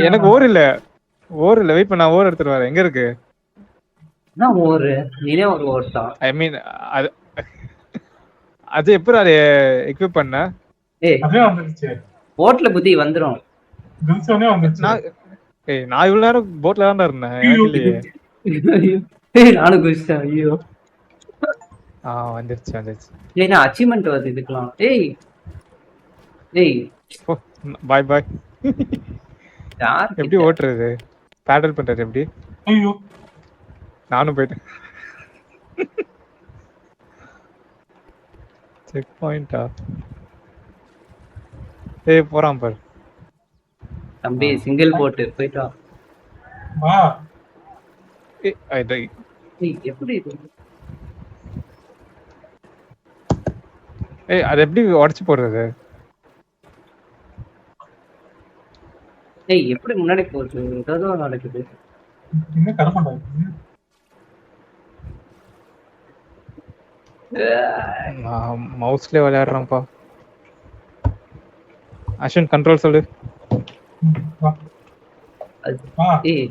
எனக்கு ஓர் இல்ல வெயிட் பண்ண ஓர் எடுத்துட்டு வரேன். எங்க இருக்கு? நான் ஓரு நீனே ஒரு ஓட்டா. ஐ மீன் அது எப்படி அதை எக்யூப் பண்ண? ஏய் அதே வந்துருச்சு. ஓட்ல புத்தி வந்துரும். குதிச்சோனே வந்துருச்சு. நான் இவ்வளவு நேரம் போட்ல தான் இருந்தேன். எனக்கு இல்லையே. ஏய் நானும் குதிச்சிட்டேன். ஐயோ வந்துருச்சு. ஏய் நான் அச்சீவ்மெண்ட் வருது இதுக்கலாம். ஏய் பாய் யார் எப்படி ஓட்டுறது? பேடல் பண்றது எப்படி? ஐயோ நானும் போயிட்டேன். செக் பாயிண்டா? ஏய் போறான் பாரு தம்பி. சிங்கிள் போட்டு போயிட்டா. வா. ஏய் எப்படி இது? அது எப்படி உடைச்சு போடுறது? ஏய் எப்படி முன்னாடி போகுது? ஏதோ நடக்குது. என்ன கரமாடா? நான் மவுஸ்ல விளையாடுறேன்ப்பா. அஸ்வின் கண்ட்ரோல் சொல்லு. வா. வா. ஏய்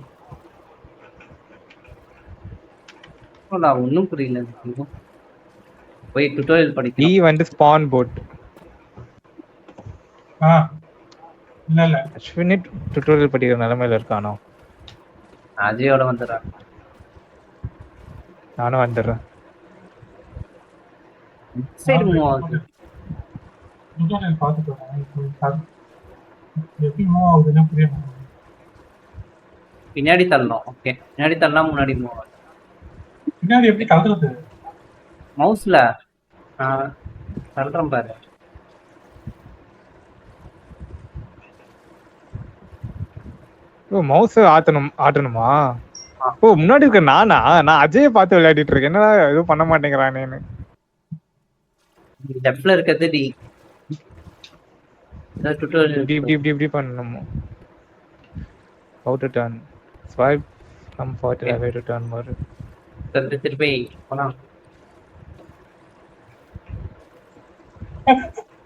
நான் ஒன்னும் புரியல. போய் டுட்டோரியல் படிக்க. வந்து ஸ்பான் போட். இல்ல அஸ்வின் டுட்டோரியல் படிக்கிற நிலைமையில இருக்கானோ? அஜயோட வந்துடுறேன். நானும் வந்துடுறேன். சைடு மூவ் ஆகுது. டுட்டோரியல் பார்த்துட்டு வரேன். எப்படி மூவ் ஆகுதுன்னு புரிய மாட்டேங்குது. பின்னாடி தள்ளணும். ஓகே பின்னாடி தள்ளனா முன்னாடி மூவ் ஆகுது. பின்னாடி எப்படி தள்ளுறது? மவுஸ்ல தள்ளுறேன் பாரு. மவுஸ் ஆட்டணுமா? முன்னாடி இருக்க நானா? நான் அஜயை பார்த்து விளையாடிட்டு இருக்கேன். என்னடா எதுவும் பண்ண மாட்டேங்கிறானேன்னு. லெஃப்ட்ல இருக்கிறது டி. இப்படி பண்ணணும். How to turn? Swipe from forward to away to turn more. திருப்பி போலாம்.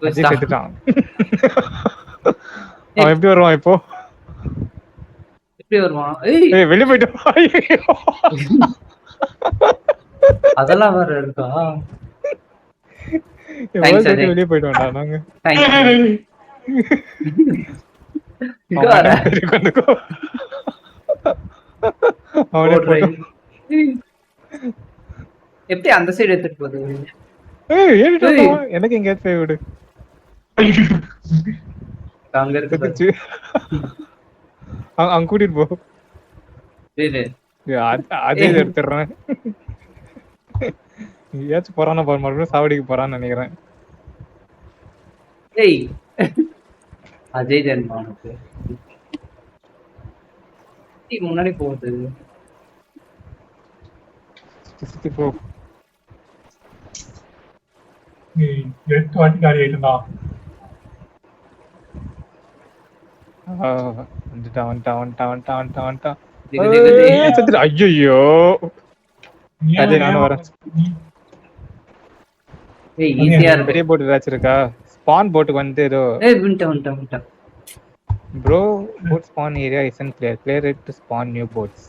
அஜய் செத்துட்டான். அவன் எப்படி வருவான் இப்போ? எப்படி வருவான்? ஏய் வெளிய போய்ட்டான். அதெல்லாம் வேற இருக்கா? வெளியே போயிட்டோம்டா நாங்க. எப்படி அந்த சைடு எடுத்துட்டு போகுது? எனக்கு எங்க போய் விடு. அங்க இருக்கு. அங்க கூட்டிட்டு போ. அதே எடுத்துடுறேன். ஏதாச்சும் போறானா பாரு, மறுபடியும் சாவடிக்கு போறான்னு நினைக்கிறேன். ஏய் அஜய் ஜென்மானுக்கு முன்னாடி போகுது. சுத்தி போ. 8 வாட்டி காலி ஆயிட்டுடா. வந்துட்டான். ஐயோ அதே நானும் வரேன். ஏய் ஈஸியா இருக்கு. பெரிய போட் ஏதாச்சும் இருக்கா? ஸ்பான் போட்டுக்கு வந்து ஏதோ வந்துட்டேன். Bro, boat spawn area isn't clear. Clear it to spawn new boats.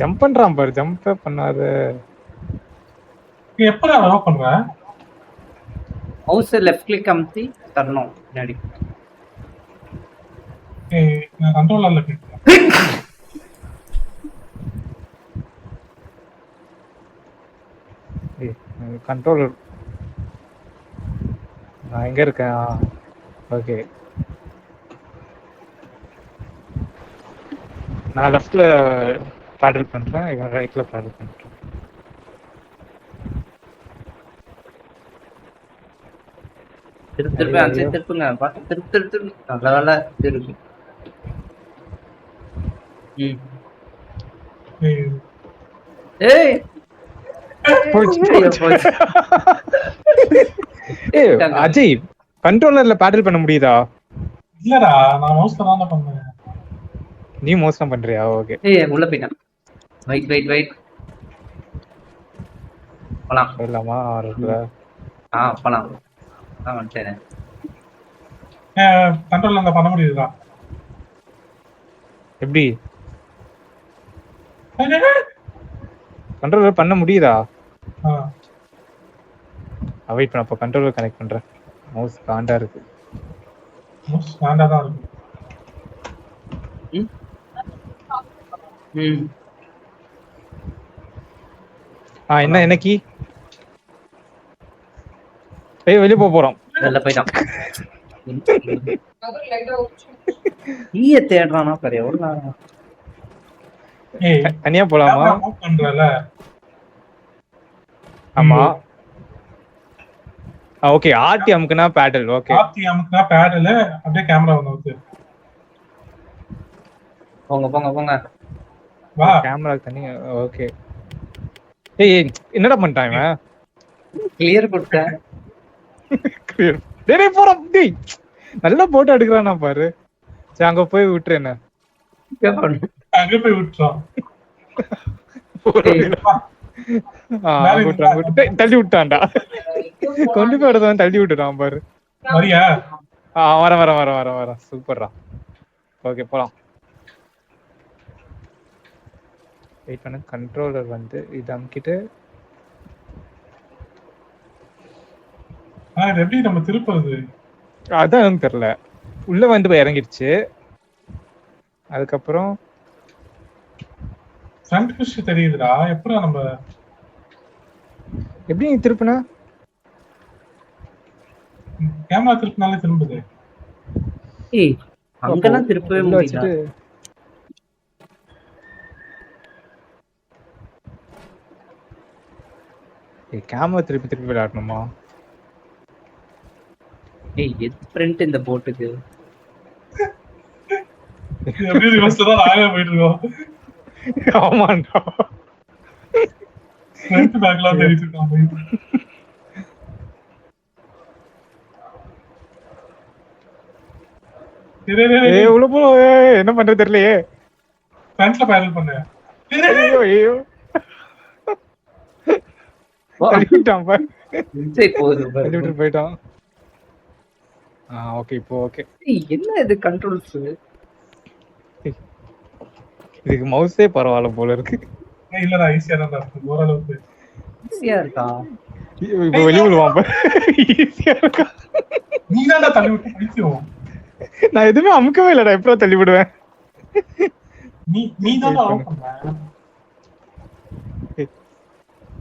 Jump பண்றான் பாரு. ஜம்ப் பண்ணாத. எப்படா லவ் பண்ற? மவுஸ் லெஃப்ட் கிளிக் அமுத்தி தரணும் பின்னாடி. நான் கண்ட்ரோலர்ல கிளிக் கண்ட்ரோலர் நான் எங்க இருக்கேன்? ஓகே நான் லெஃப்ட்ல பேடல் பண்றேன், இவன் ரைட்ல பேடல் பண்றேன். திருப்பி அந்த திருப்புங்க. திருப்பி நல்ல வேலை திருப்பி. ஏய் அஜய் கண்ட்ரோலர்ல பேடல் பண்ண முடியுதா? இல்லடா, நான் மவுஸ்ல தான் பண்றேன். நீ மவுஸ்ல பண்றியா? ஓகே. ஏய் உள்ள போய்ட்டான். வெயிட் போலாம். போயிடலாமா ஆர்டர்ல? போலாம். வந்துட்டேன். கண்ட்ரோல்ல இருந்தா பண்ண முடியுதா? எப்படி கண்ட்ரோலர் பண்ண முடியுதா? வெயிட் பண்ண, அப்போ கண்ட்ரோலர் கனெக்ட் பண்றேன். மவுஸ் காண்டா இருக்கு. காண்டா தான் இருக்கு. என்ன கீ? வெளியே போறோம். வெளில போயிட்டான். கீயை தேடுறானா பாரு. எவ்வளவு தனியா போலாமா? பண்றல. ஆமா. ஓகே, ஆர்டி அமுக்குனா பேடல். ஓகே, ஆர்டி அமுக்குனா பேடல். அப்படியே கேமரா வந்து போங்க. வா, கேமரா தனியா. ஓகே. ஏய் என்னடா பண்ணிட்டான் இவன்? கிளியர் கொடுத்தேன். டேய் போறோம். டேய் நல்லா போட்டோ எடுக்கறானா பாரு. சரி அங்க போய் விட்டுரு. என்ன அங்க போய் விட்டுறோம். தள்ளி விட்டான்டா. கொண்டு போய் எடுத்தவன் தள்ளி விட்டுட்டான் பாரு. வரியா? வர சூப்பர்ரா. ஓகே போலாம். வெயிட் பண்ணு. கண்ட்ரோலர் வந்து இது அமுக்கிட்டு எப்படி நம்ம திருப்பறது? அதான் எனக்கு தெரியல. உள்ள வந்து போய் இறங்கிடுச்சு. அதுக்கப்புறம் ஃப்ரண்ட் புஷ் தெரியுதுடா. எப்படா நம்ம எப்படி நீ திருப்பினா? கேமரா திருப்பினாலே திரும்புது. ஏய் அங்கலாம் திருப்பவே முடியல. கேமரா திருப்பி விளையாடணுமா? ஏய் எது பிரிண்ட் இந்த போட்டுக்கு? எப்படி ரிவர்ஸ்ல தான் நாங்க போயிட்டு இருக்கோம். ஆமாண்டா. ஃப்ரண்ட் பேக்லாம் தெரியுது காமி. ஏய் உள்ள போ. என்ன பண்றது தெரியலையே. ஃப்ரண்ட்ல பேடல் பண்ணு. ஐயோ தள்ளிட்டான் பாரு. போயிட்டான். ஓகே இப்போ ஓகே. என்ன இது கண்ட்ரோல்ஸ்? இதுக்கு மவுஸே பரவாயில்ல போல இருக்கு. இல்லடா ஈஸியா தான் இருக்கு. ஓரளவுக்கு ஈஸியா இருக்கா? இப்போ வெளிய விடுவான் பாரு. ஈஸியா இருக்கா? நீ தான்டா தள்ளி விட்டு பிடிச்சோம். நான் எதுவுமே அமுக்கவே இல்லடா. எப்பறம் தள்ளி விடுவேன்? நீ தான் ஆன் பண்ண.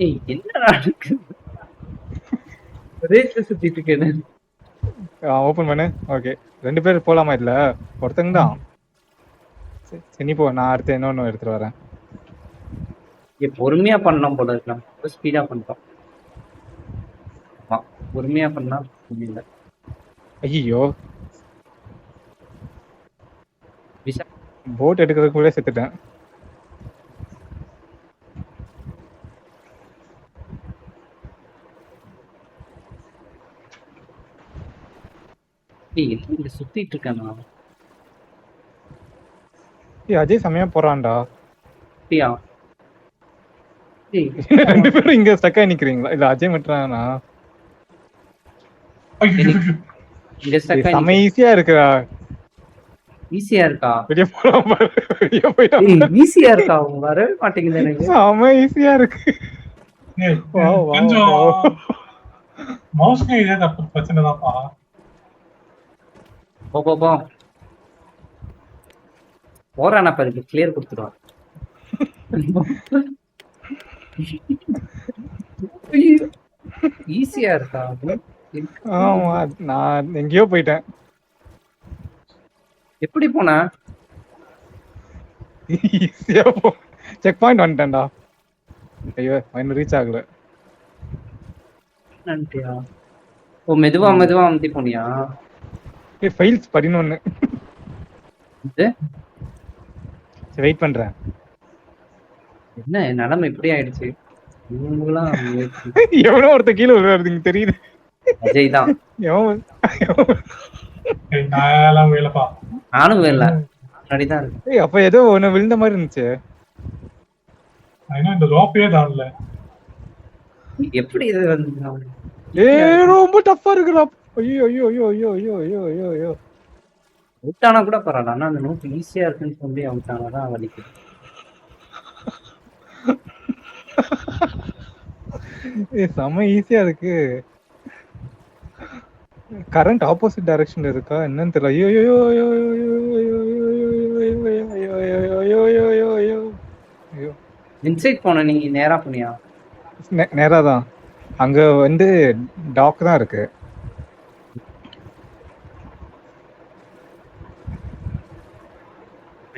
ஏய் என்னடா இருக்கு? ரேஸ் சுத்திட்டு இருக்கேன். ஓபன் பண்ணு. ஓகே, ரெண்டு பேர் போலாமா? இல்ல ஒருத்தங்க தான். சரி நீ போ, நான் அடுத்து இன்னொன்னு எடுத்துட்டு வரேன். பொறுமையா பண்ணலாம் போல இருக்கலாம். ஸ்பீடா பண்ணிட்டோம். பொறுமையா பண்ணா முடியல. ஐயோ போட் எடுக்கிறதுக்குள்ளே செத்துட்டேன். சுத்திட்டு இருக்கேன். அஜய் செமையா போறான்டா. ரெண்டு பேரும் இங்க ஸ்டக்கா நிக்கிறீங்களா? இல்ல அஜய் மட்டும்தானா? செம ஈஸியா இருக்குடா. ஈஸியா இருக்கா? வெளிய போலாம் பாரு. வெளிய போய்டா. ஈஸியா இருக்கா? வரவே மாட்டேங்குது எனக்கு. செம ஈஸியா இருக்கு. கொஞ்சம் மவுஸ்க்கு இதே தப்பு பிரச்சனை தான்ப்பா. போ போறானா பாருங்க. கிளியர் கொடுத்துடுவான். ஈஸியா இருக்கா? ஆமா, நான் எங்கேயோ போயிட்டேன். எப்படி போனா? ஈஸியா போ. செக் பாயிண்ட் வந்துட்டேன்டா. ஐயோ இன்னும் ரீச் ஆகல. நன்றியா? ஓ மெதுவா அமுத்தி போனியா? ஃபைல்ஸ் 11. இது சரி வெயிட் பண்றேன். என்ன நிலைமை இப்படி ஆயிடுச்சு? இவங்கலாம் எவ்வளவு ஒருத்த கீழே வருது தெரியுது. அஜய் தான். நானும் வேலை முன்னாடிதான் இருக்கு. அப்ப ஏதோ ஒண்ணு விழுந்த மாதிரி இருந்துச்சு. இந்த ரோப்பே தான்ல. எப்படி இது வந்து ரொம்ப டஃப்பா இருக்குடா. ஐயோ ஐயோ ஐயோ ஐயோ ஐயோ ஐயோ ஐயோ ஐயோ. விட்டானா கூட பரவாயில்ல. ஆனா அந்த நோட் ஈஸியா இருக்குன்னு சொல்லி அவுட்டானாதான் வலிக்குது. செம ஈஸியா இருக்கு. கரண்ட் ஆப்போசிட் டைரக்ஷன்ல இருக்கா என்னன்னு தெரியல. ஐயோ ஐயோ ஐயோ ஐயோ ஐயோ ஐயோ ஐயோ ஐயோ ஐயோ ஐயோ. இன்சைட் போன நீ நேரா போனியா? நேரா தான். அங்க வந்து டாக் தான் இருக்கு.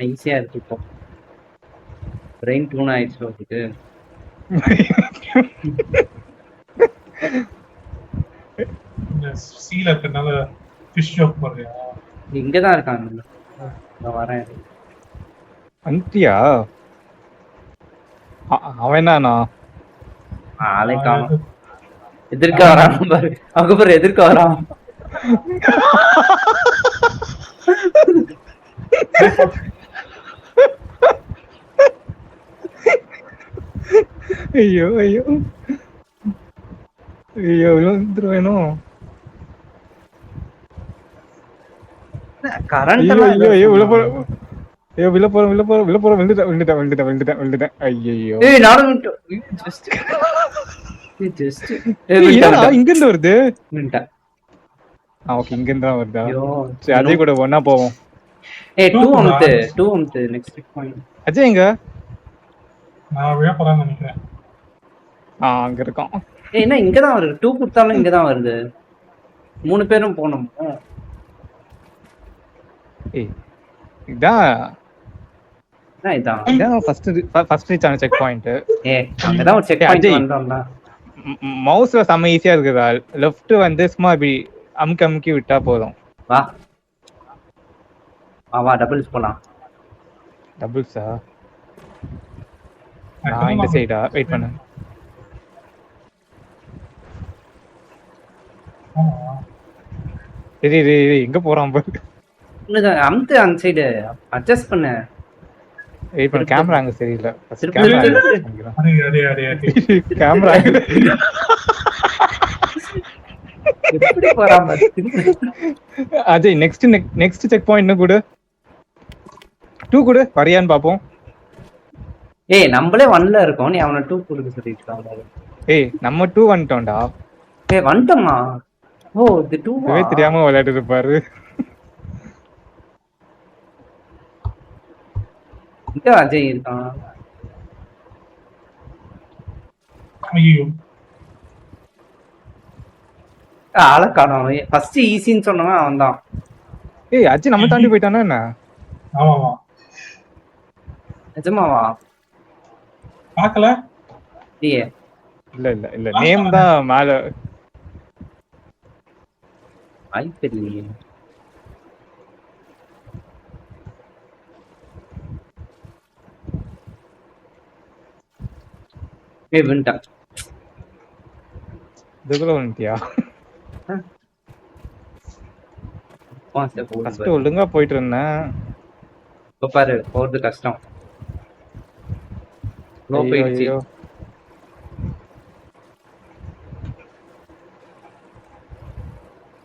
ஈஸியா இருக்கு இப்போ. பிரெயின் டூன் ஆயிடுச்சு அதுக்கு. இந்த சீல இருக்கனால ஃபிஷ் ஜோக் போறியா? இங்கதான் இருக்காங்க. நான் வரேன். அந்தியா அவன் என்னண்ணா ஆளை காணும். எதிர்க்க வரான் பாரு. அதுக்கப்புறம் எதிர்க்க வரான். ஐயோ ஐயோ ஐயோ விழுந்துருவேணும். கரண்ட் ஐயோ ஐயோ விழ போறேன். ஐயோ விழ போறேன் விழ போறேன் விழ போறேன். விழுந்துட்டேன். ஐயோ நானும் ஜஸ்ட் இங்க இருந்து வருது. ஓகே இங்க இருந்து தான் வருதா? சரி அஜய் கூட ஒண்ணா போவோம். அஜய் எங்க? நான் விழ போறான்னு நினைக்கிறேன். அங்க இருக்கான். என்ன இங்கதான் வருது. 2 கொடுத்தாலும் இங்கதான் வருது. 3 பேரும் போனோம். இதான் இதான் ஃபர்ஸ்ட் ரீச் ஆன செக் பாயிண்ட். அங்கதான் ஒரு செக் பாயிண்ட் வந்தோம்னா மவுஸ்ல செம்ம ஈஸியா இருக்குதா. லெஃப்ட் வந்து சும்மா இப்படி அமுக்கி விட்டா போதும். வா வா டபுள்ஸ் போலாம். டபுள்ஸா? நான் இந்த சைடா வெயிட் பண்ணு. சரி எங்க போறான் பாரு. அம்து அந்த சைடு அட்ஜஸ்ட் பண்ணு. வெயிட் பண்ணு. கேமரா அங்க சரியில்லை. கேமரா எப்படி போறான் பாரு. அஜய் நெக்ஸ்ட் செக் பாயிண்ட் கூட 2 கூட வரியான்னு பாப்போம். நம்மளே 1ல இருக்கோம். நீ அவனை 2 கொடுக்க சொல்லிட்டு. நம்ம 2 வந்துட்டோம்டா. வந்துட்டோமா? ஓ இது 2 தெரியாம விளையாட்டு இருப்பாரு. இங்க அஜய் இருக்கான். ஐயோ ஆளை காணோம். ஃபர்ஸ்ட் ஈஸின்னு சொன்னவன் அவன் தான். அஜய் நம்ம தாண்டி போயிட்டானா என்ன? ஆமாமா நிஜமாவா? பார்க்கல. இல்ல நேம் தான் மேல. ஐப்பெரிய வந்துட்டா. இதுக்குள்ள வந்துட்டியா? ஃபர்ஸ்ட் ஒழுங்கா போயிட்டு இருந்தேன். இப்ப பாரு போறது கஷ்டம். போயிடுச்சு.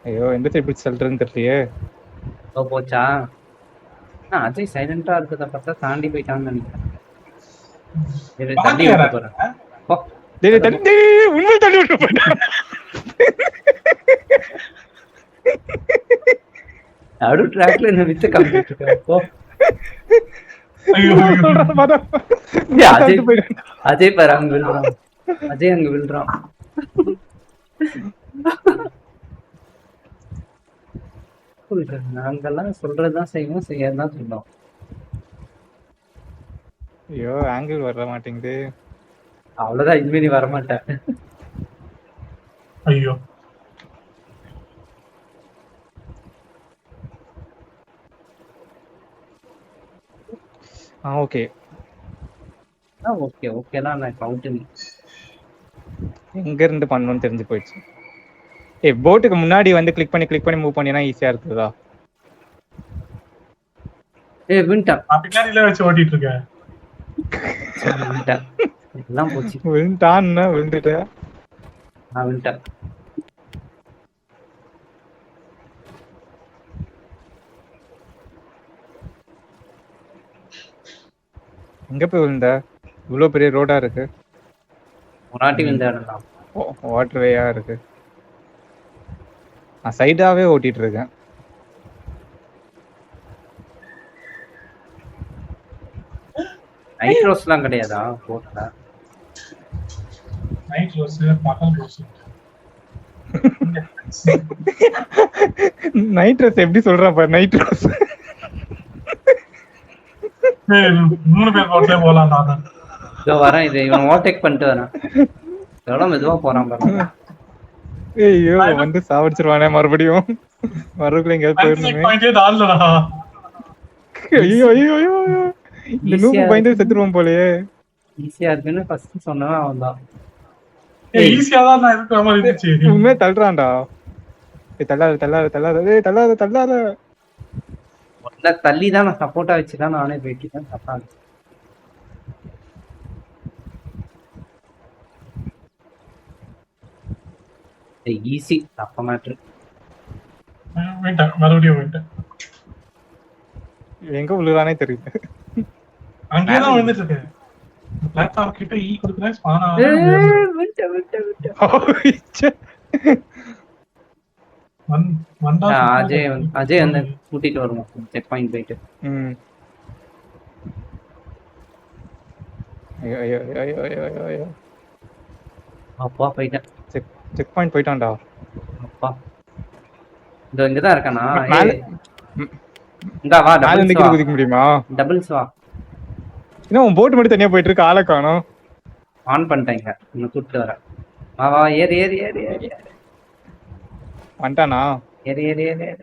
ஐயோ எந்த சைடு பிடிச்சி சொல்றதுன்னு தெரியலையே. போச்சா? அஜய் சைலண்டா இருக்கிறத பார்த்தா தாண்டி போயிட்டான்னு நினைக்கிறேன். தண்ணி விட்டு போறேன். உண்மை தண்ணி விட்டு போயிட்டான். நடு ட்ராக்ல என்ன வித்து காமிச்சிட்டு இருக்கேன். அஜய் பாரு அங்க விழுறான். அஜய் அங்க விழுறான். நாங்கெல்லாம் சொல்றதுதான் செய்வோம், செய்யறதுதான் சொன்னோம். ஐயோ ஆங்கிள் வர மாட்டேங்குது. அவ்வளவுதான், இனிமே நீ வரமாட்டேன். ஐயோ ஓகே ஓகே ஓகேனா நான் கவுண்டிங் எங்க இருந்து பண்ணணும்னு தெரிஞ்சு போயிடுச்சு. போட்டுக்கு முன்னாடி வந்து கிளிக் பண்ணி மூவ் பண்ணினா ஈஸியா இருக்குதா? வின்டர் பின்னாடில வச்சு ஓட்டிட்டு இருக்கேன். எல்லாம் போச்சு. விழுந்துட்டான். விழுந்துட்டேன். நான் விட்டேன். எங்க போய் விழுந்த? இவ்வளவு பெரிய ரோடா இருக்கு. முன்னாடி விழுந்த இடம் தான். வாட்டர் வேயா இருக்கு. நான் சைடாவே ஓட்டிட்டு இருக்கேன். நைட் ரோஸ்லாம் கிடையாதா போட்டல? நைட் ரோஸ் பகல் ரோஸ் நைட் ரோஸ் எப்படி சொல்றான் பாரு. நைட் ரோஸ் 3 பேர் போட்டே போலாம் நான். இதோ வரேன். இது இவன் ஓவர்டேக் பண்ணிட்டு வரேன். எவ்வளவு மெதுவா போறான் பாருங்க. ஐயோ வந்து சாவடிச்சிருவானே மறுபடியும். வரக்குள்ள எங்கேயாவது போயிருந்தோமே. பாயிண்டே தாண்டலடா. ஐயோ ஐயோ ஐயோ ஐயோ. இந்த நூக்கு பயந்து செத்துருவோம் போலயே. ஈஸியா இருக்குன்னு ஃபர்ஸ்ட் சொன்னவன் அவன் தான். ஈஸியா தான் நான் இருக்கிற மாதிரி இருந்துச்சு. உண்மையே தள்ளுறான்டா. தள்ளாத தள்ளாத தள்ளாத. தள்ளாத தள்ளாத. முதல்ல தள்ளி தான் நான் சப்போர்ட்டா வச்சுதான் நானே போயிட்டேன். தப்பா ஈஸி தப்ப மேட்ரு. வேண்டாம் மறுபடியும் வேண்டாம். எங்க விழுறானே தெரியல. அங்கேதான் வந்துட்டு இருக்கேன். பிளாட்ஃபார்ம் கிட்ட ஈ கொடுக்குறேன் ஸ்பான் அஜய் வந்து கூட்டிட்டு வருவோம் செக் பாயிண்ட் போயிட்டு. அப்பா போயிட்டேன். செக் பாயிண்ட் போயிட்டான்டா. அப்பா இந்த இங்கதான் இருக்கானா? இந்தா வா டபுள்ஸ் வா. குதிக்க முடியுமா? டபுள்ஸ் வா. என்ன உன் போட் மட்டும் தனியா போயிட்டு இருக்கு. ஆளை காணோம். ஆன் பண்ணிட்டேங்க. இன்னும் கூட்டிட்டு வரேன். வா வா ஏறு ஏறு ஏறு ஏறு. வந்துட்டானா? ஏறு ஏறு ஏறு ஏறு.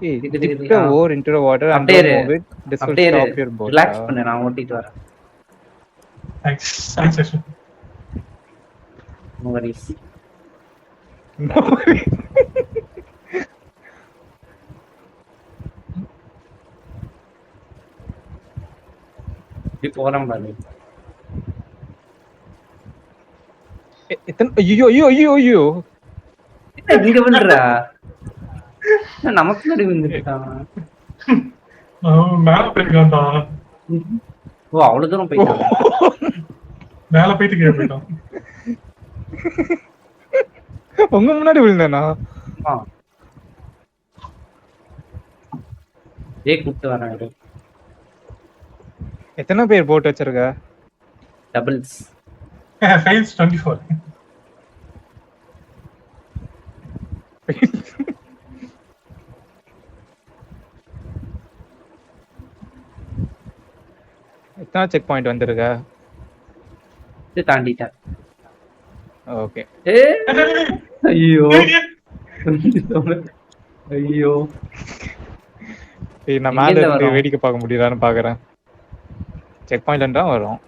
dip the oar into the water and move it. This will stop your boat. Relax பண்ணு. நான் ஓட்டிட்டு வரேன். தேங்க்ஸ் செஷன். No worries. இப்ப போறேன் பாரு. ஐயோ ஐயோ ஐயோ ஐயோ. இங்க விழுறா. நமக்கு நடி விழுந்துட்டான். மேல போயிருக்கான்டா. ஓ அவ்வளவு தூரம் போயிட்டான். மேல போயிட்டு கீழே போயிட்டான். உங்க முன்னாடி விழுந்தானா? கூப்பிட்டு வரேன். எத்தனை பேர் போட் வச்சிருக்க? டபுள்ஸ். ஃபைல்ஸ் 24. எத்தனை செக் பாயிண்ட் வந்திருக்க? இது தாண்டிட்டேன். ஓகே. ஐயோ ஐயோ. நான் மேல இருந்து வேடிக்கை பார்க்க முடியுதான்னு பாக்குறேன். செக் பாயிண்ட்ன்றா வரும்.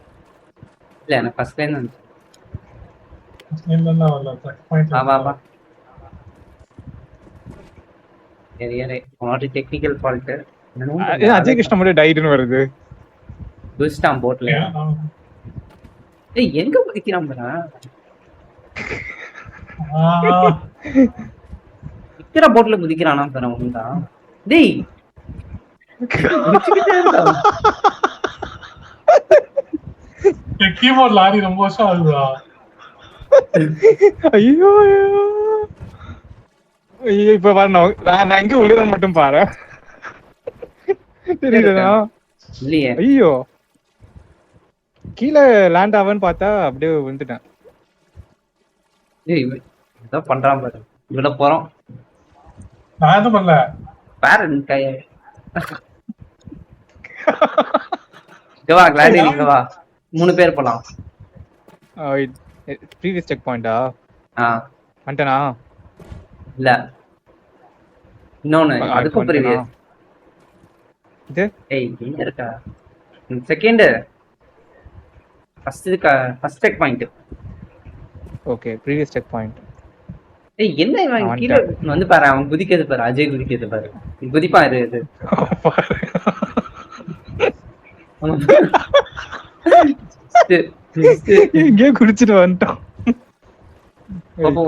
இல்ல எனக்கு ஃபர்ஸ்ட் டைம் வந்து. இல்லன்னா வரல. Check point. வா வா. ஏறு ஏறு. ஒரு டெக்னிக்கல் ஃபால்ட். அஜய் கிருஷ்ண மட்டும் டைடுன்னு வருது. குஸ்டாம் போட்ல. ஏய் எங்க குதிக்கிறான் பாரு. இக்கற போட்ல குதிக்கிறானா பாரு அவன்டா. டேய் கீபோர்ட் லாரி ரொம்ப வருஷம் ஆகுதா? ஐயோ ஐயோ இப்ப வரணும். நான் எங்க விழுறேன்னு மட்டும் பாரு. தெரியுதா? இல்லையே. ஐயோ கீழே லேண்ட் ஆவன்னு பார்த்தா அப்படியே விழுந்துட்டேன். ஏய் இத பண்றான் பாரு. இவள போறோம். நான் எதுவும் பண்ணல. பாரு கைய. இங்க வா கிளாடி இங்க வா. 3 பேர் போலாம். ப்ரீவியஸ் செக் பாயிண்டா? வந்துட்டேனா? இல்ல இன்னொன்னு அதுக்கும் ப்ரீவியஸ். இது ஏய் எங்க இருக்கா? Second first check point. Okay previous check point. ஏய் என்ன இவன் கீழ வந்து பாரு. அவன் குதிக்கிறது பாரு. அஜய் குதிக்கிறது பாரு. குதிப்பா இது. எங்கேயோ குடிச்சிட்டு வந்துட்டோம். அப்போ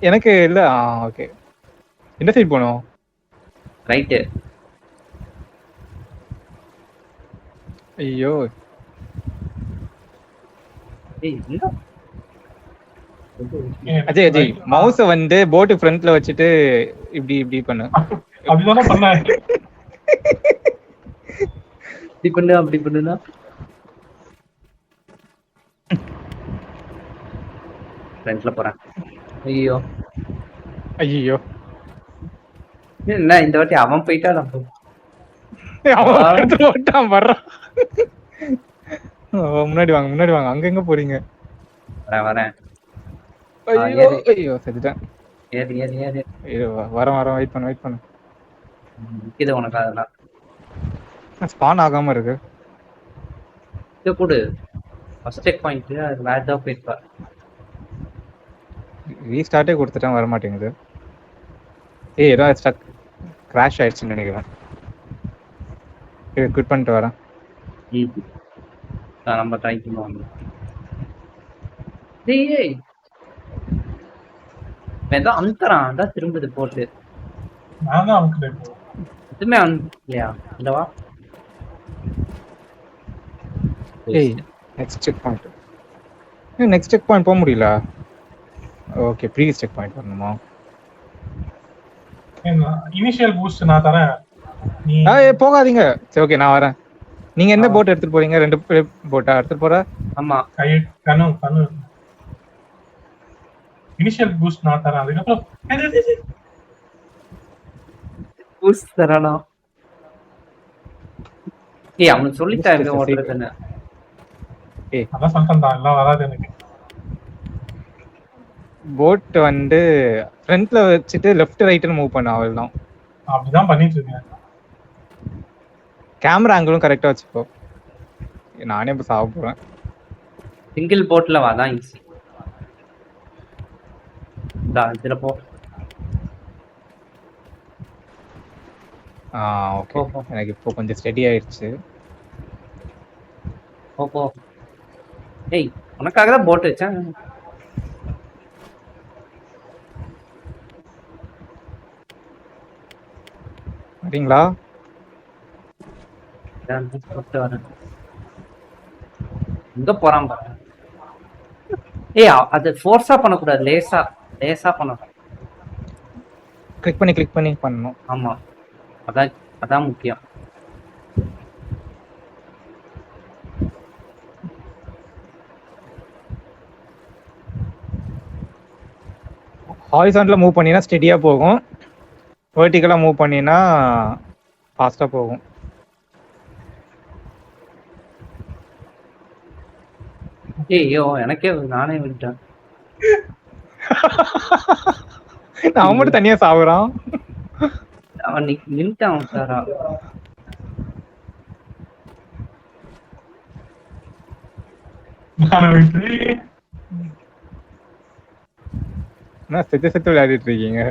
எனக்கு இல்ல. ஓகே, எந்த சைடு போனோம்? ரைட்டு. ஐயோ, அஜய் அஜய் மவுஸ வந்து போட் ஃப்ரண்ட்ல வச்சுட்டு இப்படி இப்படி பண்ணு. அப்படிதானே பண்ணேன். இப்படி பண்ணு அப்படி பண்ணுனா ஃப்ரண்ட்ல போறேன். ஐயோ ஐயோ, என்ன இந்த வாட்டி அவன் போயிட்டா நம்ம அவன் ஓட்டான் வர்றான். முன்னாடி வாங்க, முன்னாடி வாங்க. அங்க எங்க போறீங்க? வரேன். ஐயோ ஐயோ, செத்துட்டேன். ஏறி ஏறி ஏறி ஐயோ, வரேன் வரேன், வெயிட் பண்ணு வெயிட் பண்ணு. இது உனக்கு அதெல்லாம் ஸ்பான் ஆகாம இருக்கு. இது கொடு. ஃபர்ஸ்ட் செக் பாயிண்ட் அது வேற ஏதாவது போயிருப்பா. ரீஸ்டார்ட்டே கொடுத்துட்டேன், வர மாட்டேங்குது. ஏய், ஏதோ ஸ்டக் கிராஷ் ஆயிடுச்சுன்னு நினைக்கிறேன். குவிட் பண்ணிட்டு வரேன். நம்ம ட்ரை பண்ணுவோம். டேய் ஏதோ அமுத்துறான், அதான் திரும்புது போட்டு. நான் தான் அமுக்குறேன் இப்போ. எதுவுமே இல்லையா? இல்லவா? ஏய், next check point. Next check point போக முடியல. ஓகே, ப்ரீவியஸ் செக் பாயிண்ட் வரணுமா? இனிஷியல் பூஸ்ட் நான் தரேன். நீ போகாதீங்க. சரி, ஓகே, நான் வரேன். நீங்க எந்த போட் எடுத்துட்டு போறீங்க? 2 போட்டா எடுத்துட்டு போற? ஆமா, கை கனு இனிஷியல் பூஸ்ட் நான் தரேன். அதுக்கப்புறம் பூஸ்ட் தரானா? ஏய், அவனுக்கு சொல்லிட்டா இருக்க ஓட்டுறதுன்னு. ஏய், அதான் சொல்லிட்டேன்டா, எல்லாம் வராது எனக்கு. போட் வந்து ஃப்ரண்ட்ல வச்சுட்டு லெஃப்ட் ரைட்னு மூவ் பண்ணு, அவ்வளவுதான். அப்படிதான் பண்ணிட்டு இருக்கேன். கேமரா ஆங்கிளும் கரெக்டா வச்சுக்கோ. நானே இப்ப சாவ போறேன். சிங்கிள் போட்ல வா, தான் ஈஸி. இதுல போ. ஓகே, எனக்கு இப்போ கொஞ்சம் ஸ்டெடி ஆயிடுச்சு. போ. ஏய், உனக்காக தான் போட் வச்சேன். சரிங்களா? எங்க போறான் பாரு. ஏய், அது ஃபோர்ஸா பண்ணக்கூடாது, லேசா பண்ணணும். கிளிக் பண்ணி பண்ணணும். ஆமா, அதான் முக்கியம். ஹாரிசான்டலா மூவ் பண்ணினா ஸ்டெடியா போகும். வெர்டிகலா மூவ் பண்ணினா ஃபாஸ்டா போகும். ஐயோ, எனக்கே நானே விட்டேன். அவன் மட்டும் தனியா சாவுறான். அவன் நின்ட்டான் சாரா. என்ன செத்து விளையாடிட்டு இருக்கீங்க?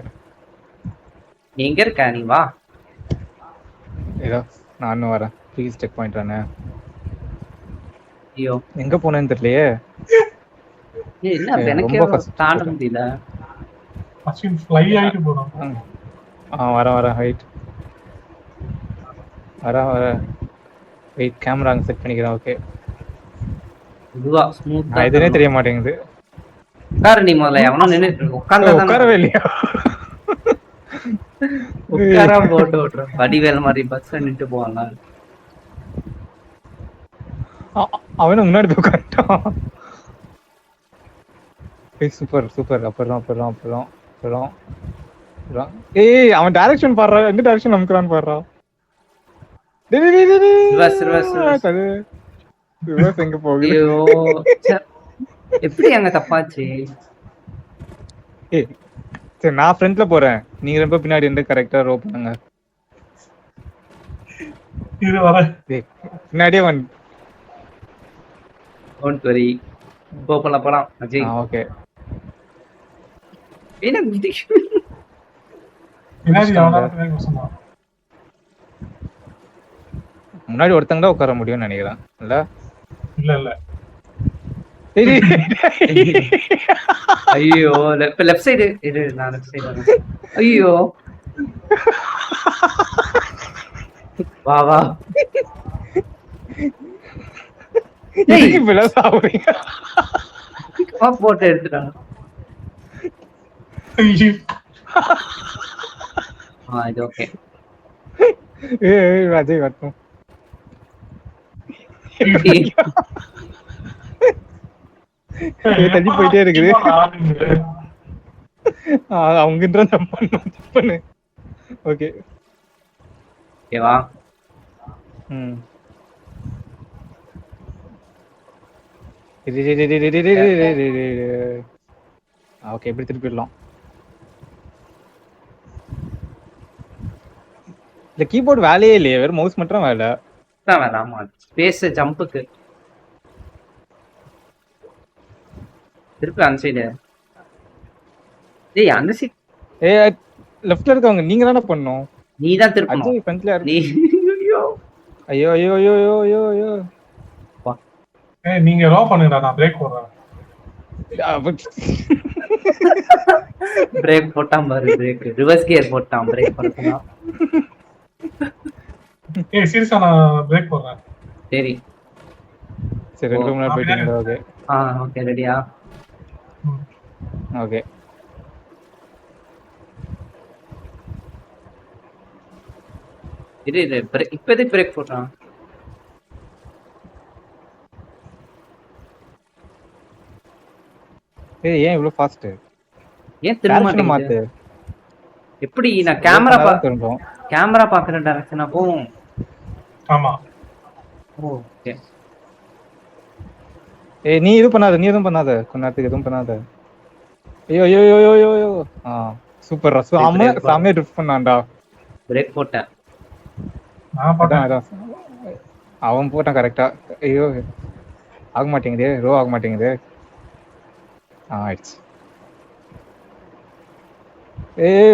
நீ எங்க இருக்க? நீ வா. ஏதோ நானும் வரேன். ப்ளீஸ் செக் பாயிண்ட் தானே. ஐயோ, எங்க போனேன்னு தெரியலையே. இல்ல எனக்கு தாண்ட முடியல. ஃப்ளை ஆயிட்டு போறோம். வரேன் வெயிட். வரேன் வெயிட். கேமரா அங்க செட் பண்ணிக்கிறேன். ஓகே, இதுவா ஸ்மூத்தா? எதுனே தெரிய மாட்டேங்குது. உட்காரு நீ முதல்ல. எவனோ நின்னுட்டு உட்காரவே இல்லையா? உட்காரா போட்டு ஓட்டுறேன். வடிவேல் மாதிரி பஸ் நின்னுட்டு போவாங்க. அவனும் முன்னாடி போய் உட்காந்துட்டான். சூப்பர். அப்புறம் ஏய், அவன் டைரக்ஷன் பாடுறா. எந்த டைரக்ஷன் நமக்குறான்னு பாடுறா. ரிவர்ஸ் எங்க போகுது? ஐயோ, எப்படி அங்க தப்பாச்சு? ஏய், சரி, நான் ஃப்ரண்ட்ல போறேன். நீங்க ரொம்ப பின்னாடி இருந்து கரெக்டா ரோ பண்ணுங்க. இது வர பின்னாடியே டோன்ட் வரி. போலாம் அஜய். ஓகே. என்ன முன்னாடி ஒருத்தங்க தான் உட்கார முடியும்னு நினைக்கிறேன். இல்ல ஐயோ லெஃப்ட் சைடு இரு, நான் லெஃப்ட் சைடு வரேன். ஐயோ வா வா. ஏய், இப்பெல்லாம் சாப்பிடுறீங்க போட்டு எடுத்துட்டாங்க. ஐயோ. இது ஓகே. அஜய் வரட்டும். தள்ளி போயிட்டே இருக்குது. அவங்கன்ற பண்ணு. ஓகே ஓகேவா? ஓகே எப்படி திருப்பிடலாம். இந்த கீபோர்டு வேலையே இல்லையே, வெறும் மவுஸ் மட்டும் வேலை. வேணாமா ஸ்பேஸ் ஜம்புக்கு திருப்பி அந்த சைடு. டேய் அந்த சைடு லெஃப்ட்ல இருக்கவங்க நீங்க தானே பண்ணணும். நீ தான் திருப்பணும். அஜய் ஃப்ரண்ட்ல நீ ஐயோ ஐயோ ஐயோ ஐயோ ஐயோ ஐயோ. ஏய் நீங்க ரோ பண்ணுங்கடா, நான் பிரேக் போடுறேன். பிரேக் போட்டான் பாரு, பிரேக் ரிவர்ஸ் கியர் போட்டான் பிரேக் பண்ணா. ஏய் சீரியஸா நான் பிரேக் போடுறேன். சரி சரி 2 மணி நேரம் போயிட்டீங்க. ஓகே ஓகே ரெடியா? ஓகே இரு இப்ப எதுக்கு பிரேக் போட்டான்? ஏய் ஏன் இவ்வளவு ஃபாஸ்ட்? ஏன் திரும்ப டைரக்ஷன் மாத்து. எப்படி நான் கேமரா திரும்பும். கேமரா பாக்குற டைரக்ஷனா போவும். ஆமா. ஓகே. ஏய் நீ இது பண்ணாத, நீ எதுவும் பண்ணாத, கொஞ்ச நேரத்துக்கு எதுவும் பண்ணாத. ஐயோ ஐயோ ஐயோ ஐயோ ஐயோ. சூப்பர் ரசு. சாமே ட்ரிஃப்ட் பண்ணான்டா. பிரேக் போட்டேன். நான் போட்டேன். அவன் போட்டான் கரெக்டா. ஐயோ ஆக மாட்டேங்குது, ரோ ஆக மாட்டேங்குது. ஆயிடுச்சு. ஏய்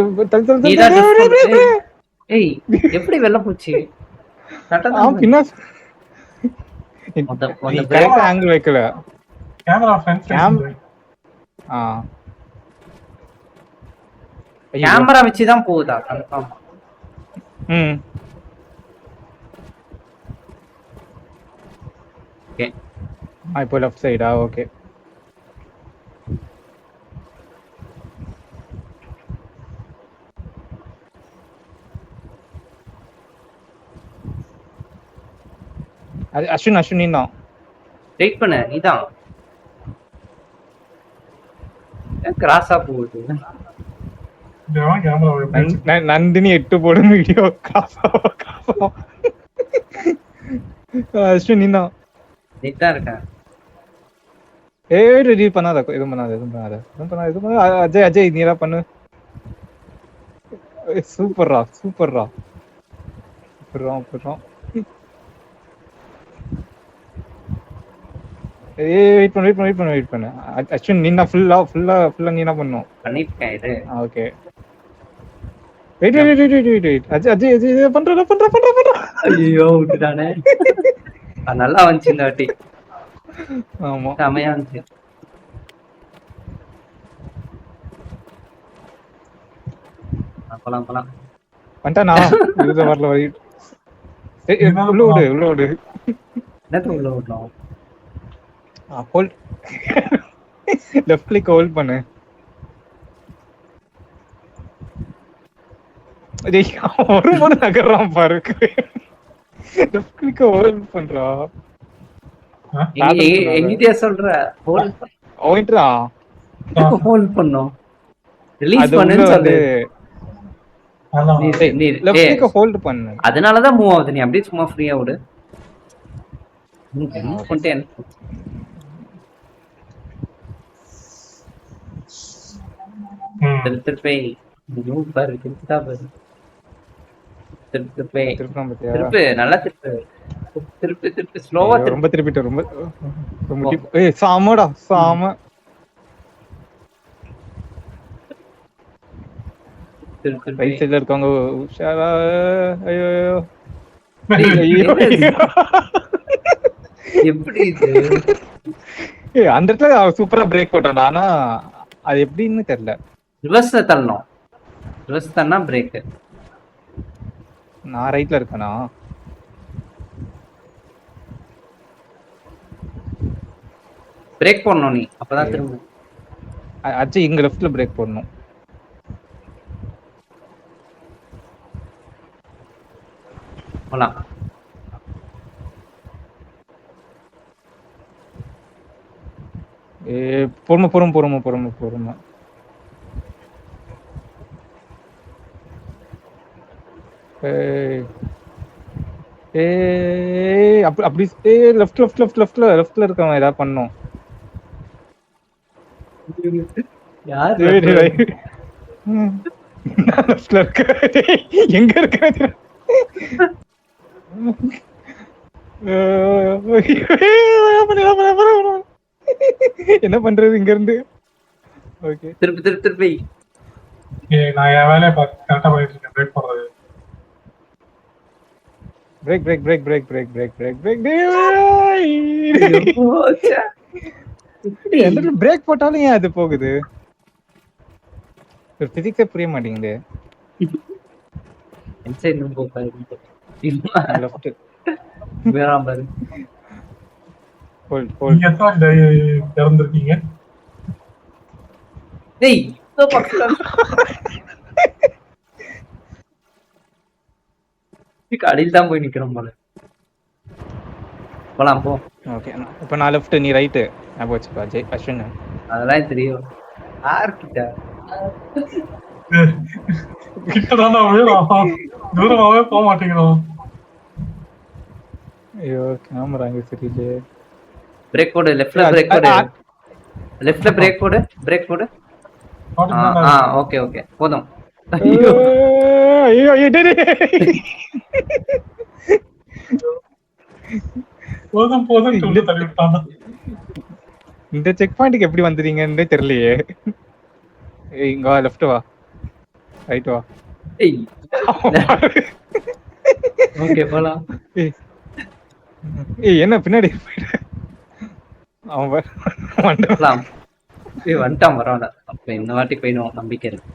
எப்படி வெல்ல போச்சு? ஆங்கிள் வைக்கல. கேமரா ஃப்ரண்ட் கேமரா வச்சு தான் போகுதா? கன்ஃபார்ம். ஓகே இப்போ லெஃப்ட் சைடா? ஓகே அஸ்வின் நீ தான் வெயிட் பண்ணு. நீதான் கிராஸா போகுது. நந்தினி 8 போடும் வீடியோ. அஸ்வின் நீ தான். நீதான் இருக்க. ரெடி பண்ணாத, எதுவும் பண்ணாத. அஜய் நீரா பண்ணு. சூப்பர்ரா. வெயிட் பண்ணு. அஸ்வின் நீனா ஃபுல்லா நீ என்ன பண்ணும்? பண்ணிட்டேன் இது. Okay wait. அஜய் பண்றா. ஐயோ விட்டுட்டானே. நல்லா வந்துச்சு இந்த வாட்டி. ஆமா செமையா வந்துச்சு. போலாம். வந்துட்டானா? இதுல வரல வழி. உள்ள ஓடு. என்னது உள்ள ஓடணும்? ஹோல்ட் லெஃப்ட் கிளிக் ஹோல்ட் பண்ணு. டேய் ஒரு முறை நகர்றான் பாரு. லெஃப்ட் கிளிக் ஹோல்ட் பண்றா. எங்கிட்டே சொல்ற ஓயிட்ரா. ஹோல்ட் பண்ணோம். ரிலீஸ் பண்ணுன்னு சொல்லு. நீ லெஃப்ட் கிளிக் ஹோல்ட் பண்ணு. அதனால தான் மூவ் ஆகுது. நீ அப்படியே சும்மா ஃப்ரீயா ஓடு. மூவ் பண்ணிட்டே திருப்பி பாரு. திருப்பு நல்லா திருப்பு ஸ்லோவா ரொம்ப திருப்பிட்டு ரொம்ப சாமடா சாம. ரைட் சைடுல இருக்கவங்க உஷாரா. ஐயோ எப்படி இது? அந்த இடத்துல அவன் சூப்பரா பிரேக் போட்டான்டா. ஆனா அது எப்படின்னு தெரியல. ரிவர்ஸ்ல தள்ளணும். ரிவர்ஸ் தள்ளனா பிரேக். நான் ரைட்ல இருக்கேனா? பிரேக் போடணும் நீ, அப்பதான் திரும்ப. அஜய் இங்க லெஃப்ட்ல பிரேக் போடணும். போலாம். பொறுமை பொறுமை பொறுமை பொறுமை பொறுமை. அப்படி லெஃப்ட் லெஃப்ட் லெஃப்ட் லெஃப்ட்ல லெஃப்ட்ல இருக்கவன் ஏதாவது பண்ணும். யார் லெஃப்ட்ல இருக்க எங்க இருக்க? என்ன பண்றது இங்க இருந்து? ஓகே திருப்பி திருப்பி திருப்பி. நான் என் வேலையை கரெக்டா பண்ணிட்டு இருக்கேன். பிரேக் போடுறது. Break brake brake brake brake brake brake break எந்த பிரேக் போட்டாலும் ஏன் அது போகுது? பிசிக்ஸே புரிய மாட்டேங்குது. லெஃப்ட் நீங்க எத்தனை இறந்துருக்கீங்க? கடையில் தான் போய் நிக்கிறோம் போல. போலாம் போ. ஓகே இப்போ நான் லெஃப்ட் நீ ரைட். நான் போச்சுப்பா ஜெய் அஸ்வின். அதெல்லாம் தெரியும். யார்கிட்ட கிட்டதான தூரமாவே போக மாட்டேங்கிறோம். ஐயோ கேமரா இங்க சரியில்லையே. பிரேக் போடு. லெஃப்ட்ல பிரேக் போடு. லெஃப்ட்ல பிரேக் போடு. பிரேக் போடு. ஓகே ஓகே போதும். ஐயோ ஐயோ போதும் போதும் தள்ளி விட்டான். இந்த செக் பாயிண்ட்க்கு எப்படி வந்துறீங்கன்னே தெரியலையே. இங்க வா, லெஃப்ட் வா, ரைட் வா. ஓகே போலாம். என்ன பின்னாடி அவன் வந்துட்டான். வந்துட்டான் பரவாயில்ல. அப்ப இந்த வாட்டி போயிடுவோம், நம்பிக்கை இருக்கு.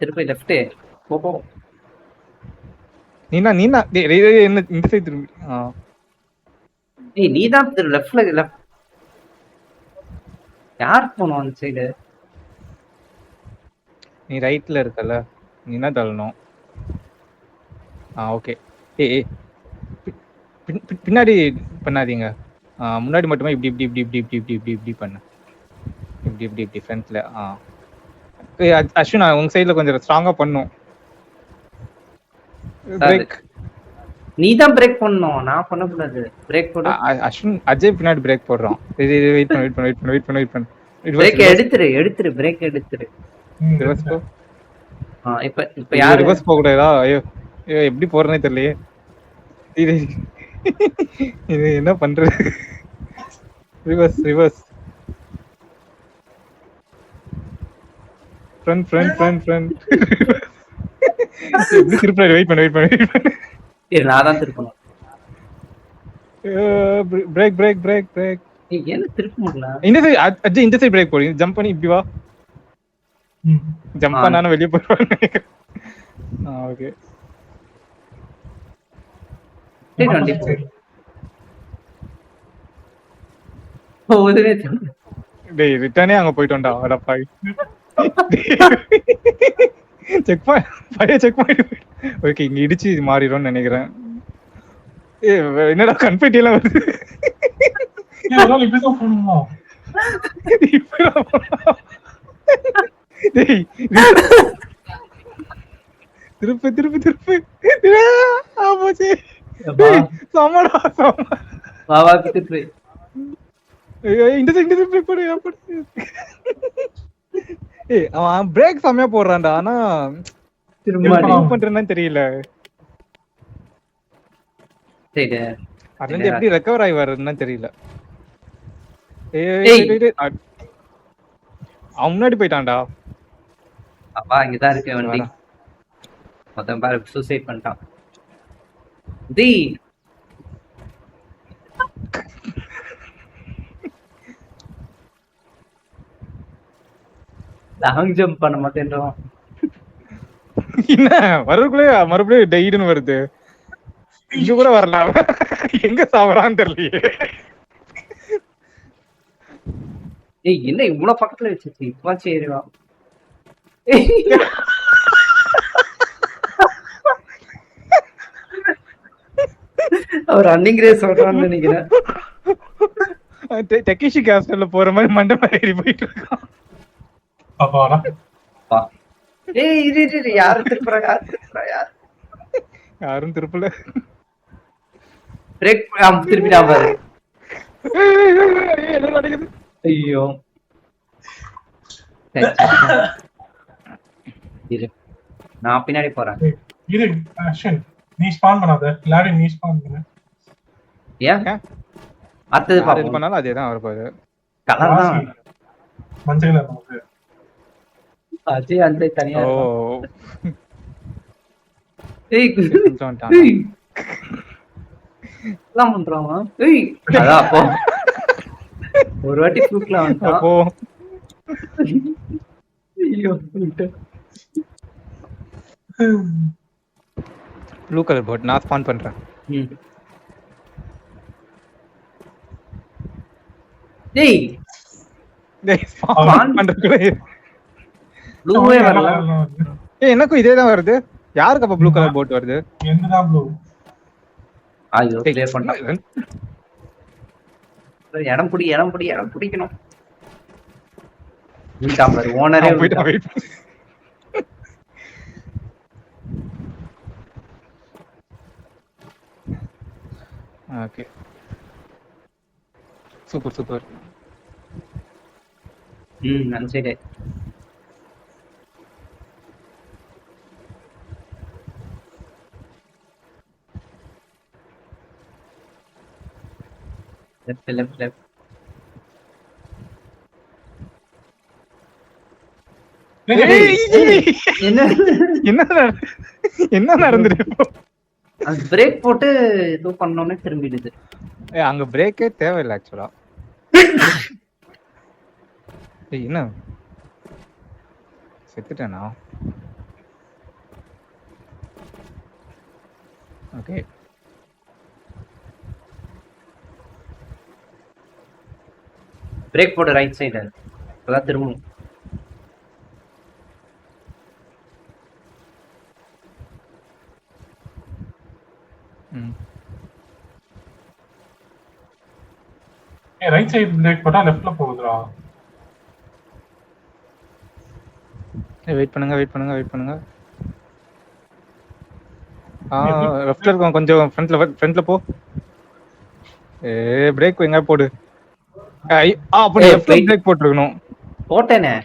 திருப்பி லெஃப்ட் போ. நீனா என்ன இந்த சைடு திரும்பி. நீ தான் லெஃப்ட்ல லெஃப்ட். யார் போனோம் அந்த சைடு? நீ ரைட்ல இருக்கல, நீ என்ன தள்ளணும். ஓகே. பின்னாடி பண்ணாதீங்க, முன்னாடி மட்டுமே இப்படி இப்படி இப்படி இப்படி இப்படி இப்படி இப்படி இப்படி பண்ணு. இப்படி இப்படி இப்படி ஃப்ரண்ட்ல. அஸ்வின் உங்க சைடுல கொஞ்சம் ஸ்ட்ராங்கா பண்ணும். பிரேக் நீ தான் பிரேக் பண்ணனும், நான் பண்ண கூடாது. பிரேக் போடு. அஸ்வின் அஜய் பின்னாடி பிரேக் போடுறான். வெயிட் பண்ணு வெயிட் பண்ணு வெயிட் பண்ணு வெயிட் பண்ணு வெயிட் பண்ணு. பிரேக் எடுத்துரு பிரேக் எடுத்துரு. ரிவர்ஸ் போ. இப்ப யார் ரிவர்ஸ் போக கூடாதா? ஐயோ எப்படி போறேனே தெரியலையே. இது என்ன பண்றது? Reverse reverse front front front front. எப்படி திருப்பி வெயிட் பண்ணு வெயிட் பண்ணு வெயிட் பண்ணு. நான் தான் திருப்பணும். Brake brake brake brake. என்ன திருப்ப முடியல? இந்த சைடு அஜய், இந்த சைடு பிரேக் போடு. ஜம்ப் பண்ணி இப்படி வா. ஜம்ப் பண்ணானே வெளிய போறேன். ஓகே. டேய் ரிட்டர்னே அங்க போய்ட்டோம்டா. அடப்பா. Checkpoint checkpoint. Okay இங்க இடிச்சு மாறிடும்னு நினைக்கிறேன். என்னடா கன்ஃபெட்டி எல்லாம் வருது. திருப்பி திருப்பி திருப்பி. அவன் பிரேக் செமையா போடுறான்டா, ஆனா பண்றேன்னு தெரியல. அதுல எப்படி ரெக்கவர் ஆகி வர்றதுன்னு தெரியல. அவன் முன்னாடி போயிட்டான்டா. அப்பா இங்கதான் இருக்கு வண்டி. மொத்தம் பாரு சூசைட் பண்ணிட்டான். தி லாங் ஜம்ப் பண்ண மாட்டேன்றோம். என்ன வரதுக்குள்ளே மறுபடியும் டெய்டுன்னு வருது. இங்க கூட வரலாம். எங்க சாவறான்னு தெரியலையே. ஏய் என்ன இவ்வளவு பக்கத்துல வச்சிருச்சு இப்ப சரிவா. அவர் ரன்னிங் ரேஸ் ஓடுறான்னு நினைக்கிறேன். டெக்கிஷி கேஸ்டர்ல போற மாதிரி மண்டை ஏறி போயிட்டு இருக்கான். அப்பாடா. ஏய் இது யாரு திருப்புறா யார் யாரும் திருப்பல. பிரேக் திருப்பினா பாரு. என்ன நடக்குது? ஐயோ இரு நான் பின்னாடி போறேன். இரு அஸ்வின், நீ ஸ்பான் பண்ணாத. லாரி நீ ஸ்பான் பண்ணு. ஏன் அடுத்தது இது பாப்போம். பண்ணாலும் அதே தான் வரப்போகுது. கலர் தான் மஞ்சள் கலர் நமக்கு. அதே அந்த தனியா ஓ இருக்கும். ஏய் கொஞ்சம் வந்துட்டான். ஏய் எல்லாம் பண்றாமா? ஏய் அதான் அப்போ ஒரு வாட்டி ஃப்ளூக்ல வந்துட்டான். அப்போ ஐயோ ப்ளூ கலர் போட் நான் ஸ்பான் பண்றேன். ம் ஏய் டேய் ஸ்பான் பண்றதுக்குள்ள ப்ளூவே வரல. ஏய் எனக்கும் இதே தான் வருது. யாருக்கு அப்ப ப்ளூ கலர் போட் வருது? என்னதான் ப்ளூ? ஐயோ கிளியர் பண்ணிட்டேன். இடம் பிடிக்கணும். விட்டான் பாரு ஓனரே விட்டான். Okay super. அந்த சைடு லெஃப்ட் என்ன என்ன நடந்துருக்கு? அந்த பிரேக் போட்டு இது பண்ணோனே திரும்பிடுது. அங்க பிரேக்கே தேவையில்லை ஆக்சுவலா. என்ன செத்துட்டேனா? ஓகே பிரேக் போட்டு ரைட் சைடு அதான் திரும்பும். ரைட் சைடு பிரேக் போட்டா லெஃப்ட்ல போகுதுடா. வெயிட் பண்ணுங்க. லெஃப்ட்ல இருக்கும் கொஞ்சம் ஃப்ரண்ட்ல போ. பிரேக் எங்க போடு. அப்படி லெஃப்ட்ல பிரேக் போட்டுருக்கணும். போட்டேனே.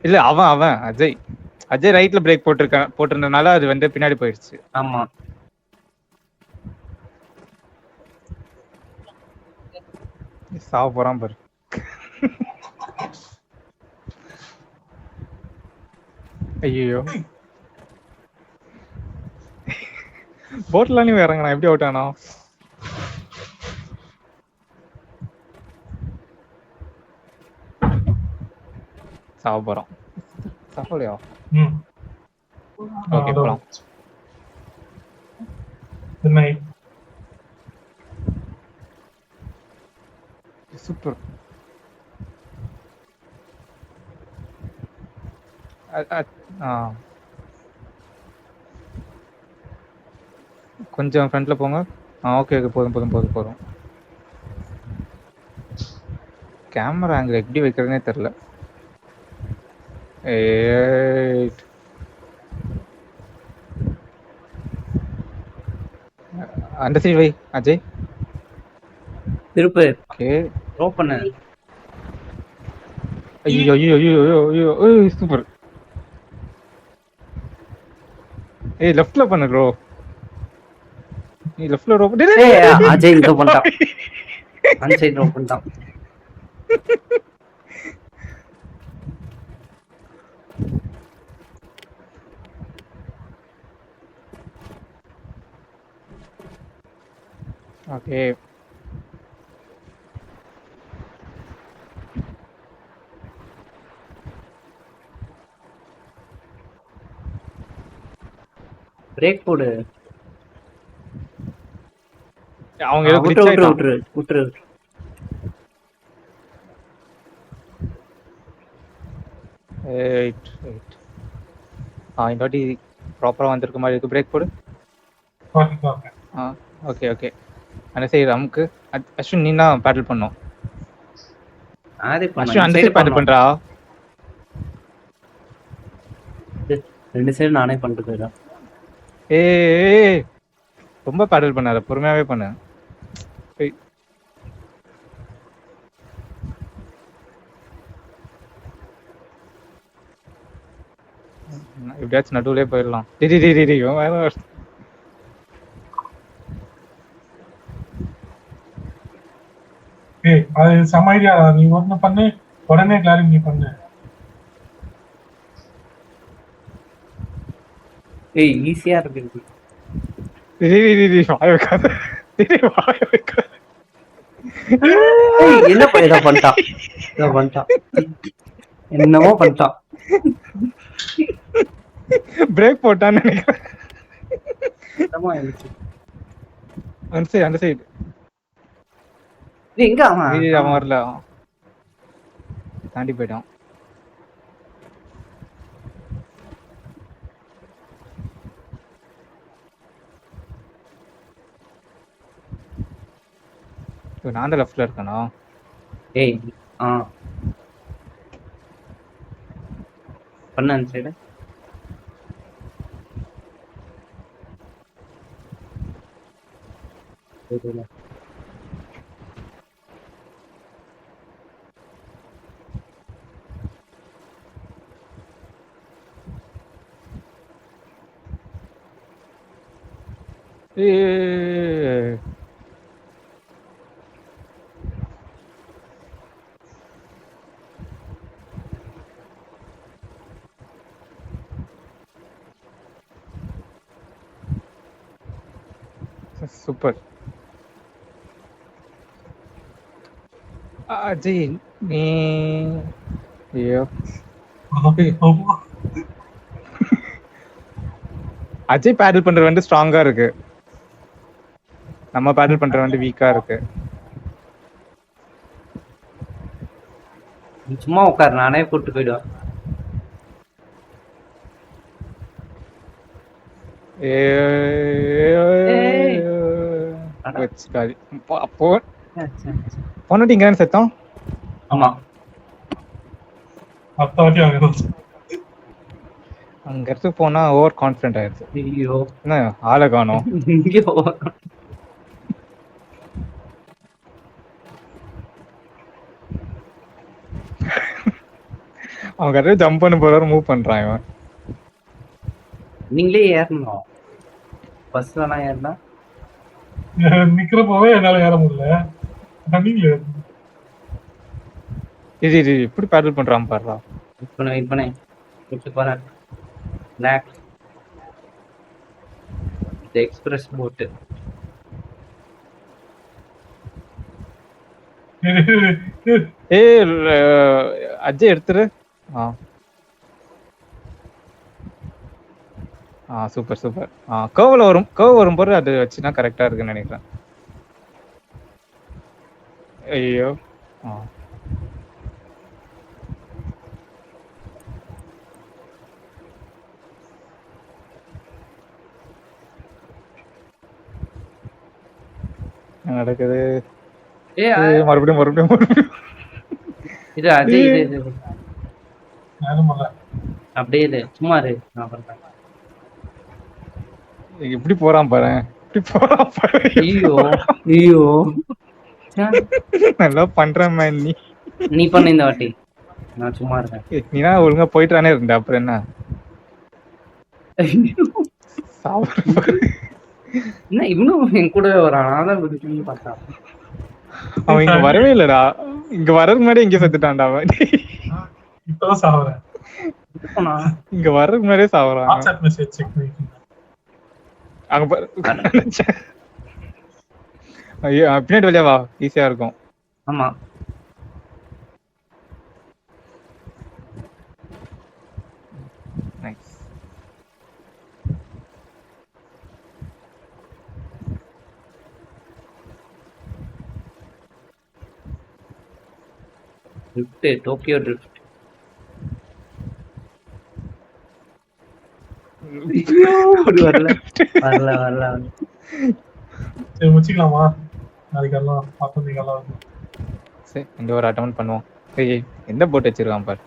இல்ல அவன் அஜய் ரைட்ல பிரேக் போட்டிருந்தனால அது வந்து பின்னாடி போயிடுச்சு. ஆமா சாவ போறான் பாரு. ஐயோ போட்ல நீ இறங்கினா எப்படி அவுட் ஆனா? சாவ போறான். சாவலையா? ஓகே போலாம். Good night. சூப்பர். கொஞ்சம் ஃப்ரண்ட்ல போங்க. ஓகே போதும். கேமரா ஆங்கிள் எப்படி வைக்கிறதுனே தெரியல. அந்த சைடு வை அஜய். திருப்பு ஓகே த்ரோ பண்ணு. ஐயோ சூப்பர். லெஃப்ட்ல பண்ணு ப்ரோ. நீ லெஃப்ட்ல ட்ராப் பண்ணு. அஜய் த்ரோ பண்ணிட்டான். அந்த சைடு ட்ரோ பண்ணிட்டான். ஓகே. பிரேக் போடு. அவங்க ஏதோ விட்டுரு glitch விட்டுரு ஆயிட்டான். விட்டுரு விட்டுரு. ரைட். இந்த வாட்டி ப்ராப்பரா வந்திருக்க மாதிரி இருக்கு. பிரேக் போடு. ஓகே. Okay okay. அந்த சைடு நமக்கு அஸ்வின் நீ தான் பேட்டில் பண்ணும். ஆதி அஸ்வின் அந்த சைடு பேட்டில் பண்றா. ரெண்டு சைடு நானே பண்ணிட்டு போயிடும். ஏய் ரொம்ப பேட்டில் பண்ணாத, பொறுமையாவே பண்ணு. எப்படியாச்சும் நடுவுலே போயிடலாம். ஏய் அது செம ஐடியா. நீ ஒண்ணு பண்ணு, உடனே கிளாரிங் நீ பண்ணு. ஏய் ஈஸியா இருக்கு. வாய வைக்காத. வாய வைக்காத. என்ன பண்ணிட்டான் என்னமோ பண்ணிட்டான். பிரேக் போட்டான்னு நினைக்கிறேன். அந்த சைடு எங்க அவன் வரல, தாண்டி போயிட்டான். நான் தான் லெஃப்ட்ல இருக்கேனா? ஏய் பண்ண அந்த சைடு. சூப்பர். அஜய் நீ ஐயோ அஜய் பேட்டில் பண்ற வந்து ஸ்ட்ராங்கா இருக்கு, நம்ம பேட்டில் பண்ற வந்து வீக்கா இருக்கு. சும்மா உட்கார், நானே கூட்டு போயிடுவேன். பொண்ணுட்டு இங்க செத்தோம். ஆமா அங்க இருந்து போனா ஓவர் கான்ஃபிடென்ட் ஆயிடுச்சு. ஐயோ என்ன ஆளை காணோம். அவன் கரெக்டா ஜம்ப் பண்ண போறாரு, மூவ் பண்றான் இவன். நீங்களே ஏறணும். பஸ்ல நான் ஏறினா நிக்கிறப்பவே என்னால ஏற முடியல. எப்படி பேட்டில் பண்றான் பாருடா. எக்ஸ்பிரஸ் போட்டு அஜய் எடுத்துரு. Super super. கர்வ் வரும்போது அது வச்சுனா கரெக்டா இருக்குன்னு நினைக்கிறேன். ஐயோ நடக்குது. மறுபடியும் இது அஜய் இது அப்படியே இது சும்மா இரு, நான் பண்றேன். எப்படி போறான் பாரு. ஐயோ ஐயோ நல்லா பண்றேன் மேன். நீ பண்ண இந்த வாட்டி, நான் சும்மா இருக்கேன். நீனா ஒழுங்கா போயிட்டானே இருந்த, அப்புறம் என்ன என்ன இவனும் என் கூட வரான். பார்த்தா அவன் இங்க வரவே இல்லடா. இங்க வர்றதுக்கு முன்னாடி இங்க செத்துட்டான்டா அவன். இப்பதான் சாவறேன். இங்க வர்றதுக்கு முன்னாடியே சாவறான். வாட்ஸ்அப் மெசேஜ் செக் பண்ணிட்டு அங்க ஐயோ பின்னாடி வழியா வா, ஈஸியா இருக்கும். ஆமா. நைஸ். Drift, Tokyo drift. வரல வரல வரல. சரி முடிச்சுக்கலாமா? நாளைக்கு எல்லாம் 10 சரி இந்த ஒரு அட்டெம்ப்ட் பண்ணுவோம். ஏய் எந்த போட் வச்சிருக்கான் பாரு.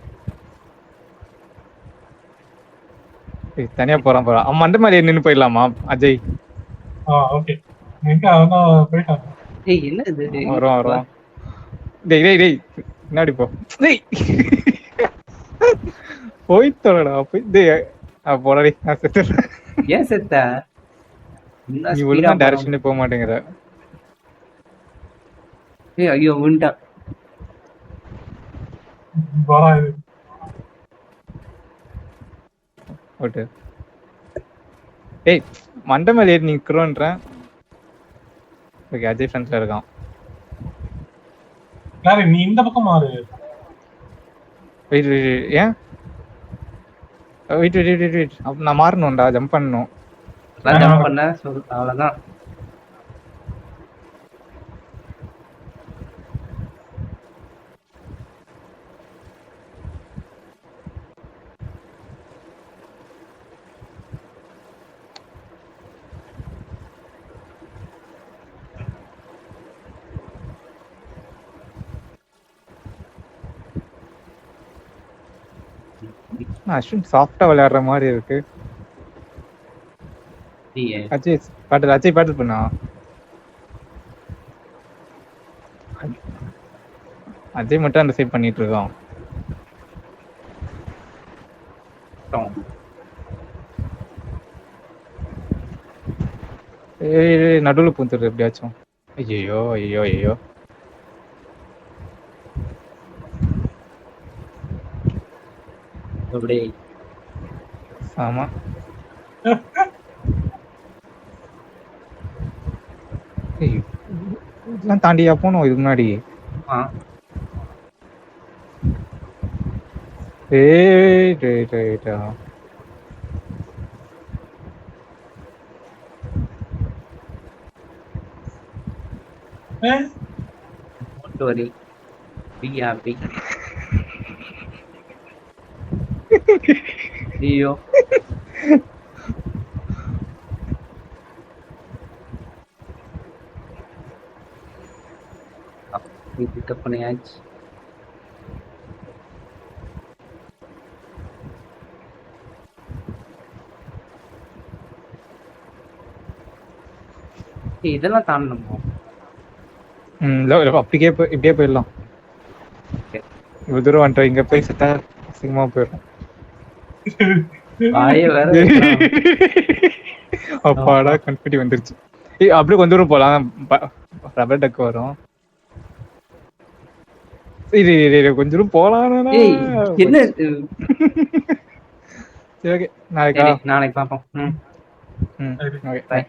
ஏய் தனியா போறான் போறான். அவன் மண்டை மேலே நின்னு போயிடலாமா அஜய்? ஓகே. எங்க அவன் போயிட்டாங்க. ஏய் என்ன இது? வரும் வரும். டேய் டேய் டேய் முன்னாடி போ. டேய் போய் தொலைடா போய். டேய் போடா நான் செத்துறேன். ஏன் செத்த? நீ ஒழுங்கா டைரக்ஷனே போக மாட்டேங்கிற. ஏய் ஐயோ விண்டா. வரா இது. ஓட்டு. ஏய் மண்டை மேலே ஏறி நிக்கிறோன்றேன். ஓகே அஜய் ஃப்ரண்ட்ல இருக்கான். யாரு நீ இந்த பக்கம் மாறு. வெயிட் வெயிட் ஏன்? Wait wait wait wait. அப்ப நான் மாறணும்டா, ஜம்ப் பண்ணணும். நான் ஜம்ப் பண்ண சொல் அவ்வளவுதான். அஸ்வின் சாஃப்டா விளையாடுற மாதிரி இருக்கு. அஜய் பாட்டு அஜய் பாட்டு பண்ணா. அஜய் மட்டும் அந்த சேவ் பண்ணிட்டு இருக்கான். ஏய் நடுவுல பூந்துரு எப்படியாச்சும். ஐயோ ஐயோ ஐயோ. அப்படியே ஆமா இதெல்லாம் தாண்டியா போனோம் இதுக்கு முன்னாடி. ஏய்டா Don't worry. Be happy. ஐயோ பிக்கப் பண்ணியாச்சு. இதெல்லாம் தாண்டணுமோ? அப்படியே இப்படியே போயிடலாம். இவ்வளவு தூரம் வந்துட்டோம், இங்க போய் செத்தா சிங்கமா போயிடும். அப்பாடா கன்ஃபிட்டி வந்துருச்சு. அப்படியே கொஞ்ச தூரம் போலாம், ரப்பர் டக் வரும். கொஞ்ச தூரம் போலாம். என்ன சரி ஓகே நாளைக்கு நாளைக்கு பாப்போம். Okay bye.